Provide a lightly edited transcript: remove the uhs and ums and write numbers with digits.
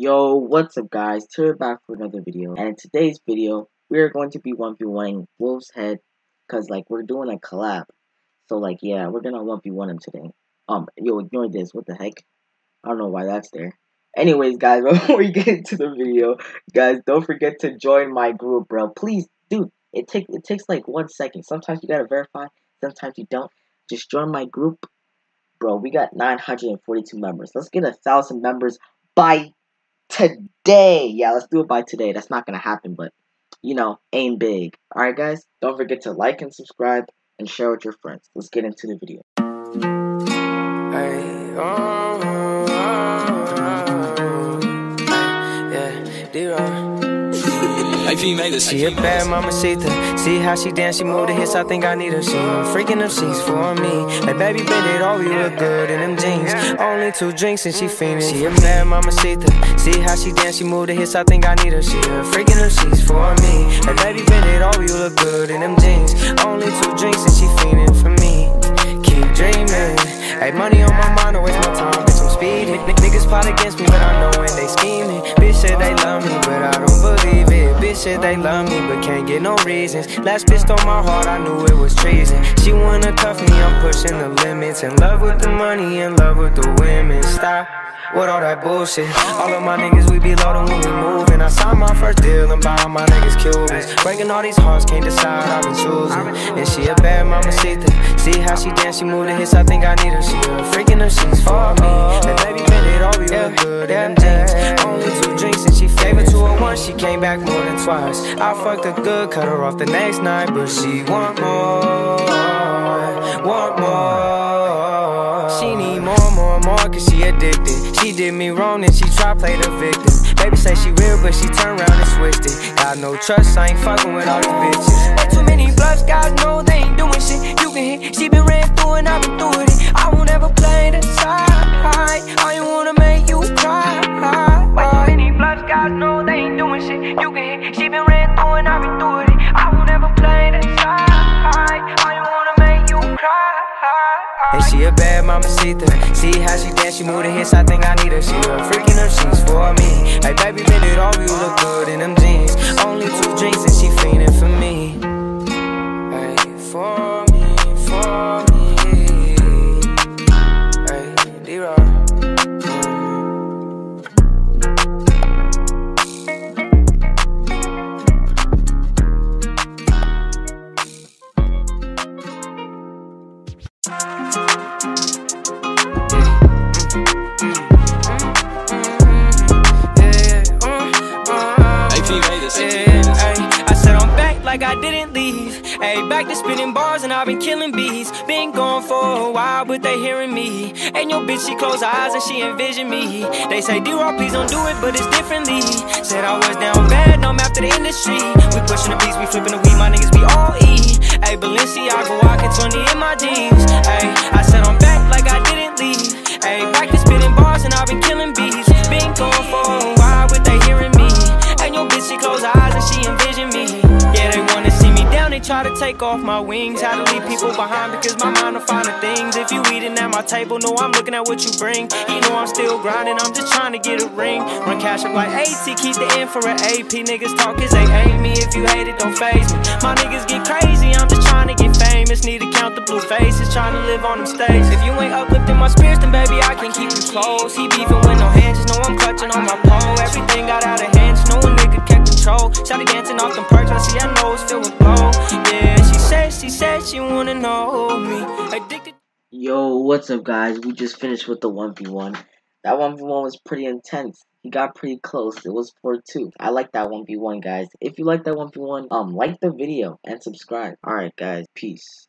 Yo, what's up guys? We're back for another video, and in today's video, we're going to be 1v1ing Wolf's Head, cause like we're doing a collab. So like yeah, we're gonna 1v1 him today. Yo, ignore this, what the heck? I don't know why that's there. Anyways guys, before we get into the video, guys, don't forget to join my group, bro. Please, dude, it takes like 1 second. Sometimes you gotta verify, sometimes you don't. Just join my group. Bro, we got 942 members. Let's get 1,000 members by today. Yeah, let's do it by today. That's not gonna happen, but you know, aim big. Alright guys, don't forget to like and subscribe and share with your friends. Let's get into the video. She a bad mamacita. See how she dance, she move the hips, I think I need her. She freaking them sheets for me. Hey baby, bend it over, you look good in them jeans. Only 2 drinks and she fiendin'. She a bad mamacita. See how she dance, she move the hips, I think I need her. She freaking them sheets for me. Hey baby, bend it over, you look good in them jeans. Only 2 drinks and she fiendin' for me. Keep dreaming. Hey, money on my mind, don't waste my time, bitch, I'm speeding. Niggas plot against me, but I know when they scheming. Bitch said they love me, but I don't believe it. Bitch said they love me, but can't get no reasons. Last bitch stole my heart, I knew it was treason. She wanna cuff me, I'm pushing the limits. In love with the money, in love with the women. Stop with all that bullshit. All of my niggas, we be loading when we moving. I signed my first deal and buy all my niggas Cubans. Breaking all these hearts, can't decide, I've been choosing. And she a bad mamacita. See how she dance, she move the hips, I think I need her. She a freaking them sheets for me. And baby, bend it over, you look good in them jeans. Only 2 drinks and she gave it to her once, she came back more than twice. I fucked her good, cut her off the next night, but she want more, want more. She need more, cause she addicted. She did me wrong and she try play the victim. Baby say she real, but she turn around and switched it. Got no trust, I ain't fucking with all these bitches. Way too many bluffs, guys know they ain't doing shit. You can hit, she been ran through and I've been through it. I won't ever play the side. I ain't wanna make you cry. Way too many bluffs, guys know they ain't doing shit. You can hit, she been ran through and I've been through it. I won't ever play the side. I ain't wanna make you cry. And she a bad mamacita. See how she dance, she move the hips, I think I need her. She a freaking them sheets for me. Hey baby, bend it over, you look good in them jeans. Only 2 drinks and she fiendin' for me. Hey, for me, for me. Hey, D-Rock. I said I'm back like I didn't leave. Ayy, back to spitting bars and I've been killing beats. Been gone for a while, but they hearing me. And your bitch, she close her eyes and she envision me. They say, D-Rock, please don't do it, but it's differently. Said I was down bad, now I'm after the industry. We pushing the beats, we flipping the weed, my niggas be all E. Ayy, Balenciaga, walking 20 in my jeans. Ayy, I said I'm back like I didn't leave. Ayy, back to spitting bars and I've been killing beats. Been gone for a while, but they hearing me. And your bitch, she close her eyes and she envision me. Yeah, they wanna see me down, they try to take off my wings. Had to leave people behind because my mind on finer things. If you eating at my table, know I'm looking at what you bring. You know I'm still grinding, I'm just trying to get a ring. Run cash up like AT, keep the N for an AP. Niggas talk cause they hate me, if you hate it, don't faze me. My niggas get crazy, I'm just trying to get famous. Need to count the blue faces, trying to live on them stages. If you ain't uplifting my spirits, then baby, I can keep you close. He beefing with no hands, just know I'm clutching on my pole. Everything got out of hand, just know a nigga kept control. Shawty dancing off them perks, I see her nose filled with glow. Yeah, she said she wanna know me. Addicted. Yo, what's up guys? We just finished with the 1v1. That 1v1 was pretty intense. He got pretty close. It was 4-2. I like that 1v1 guys. If you like that 1v1, like the video and subscribe. Alright guys, peace.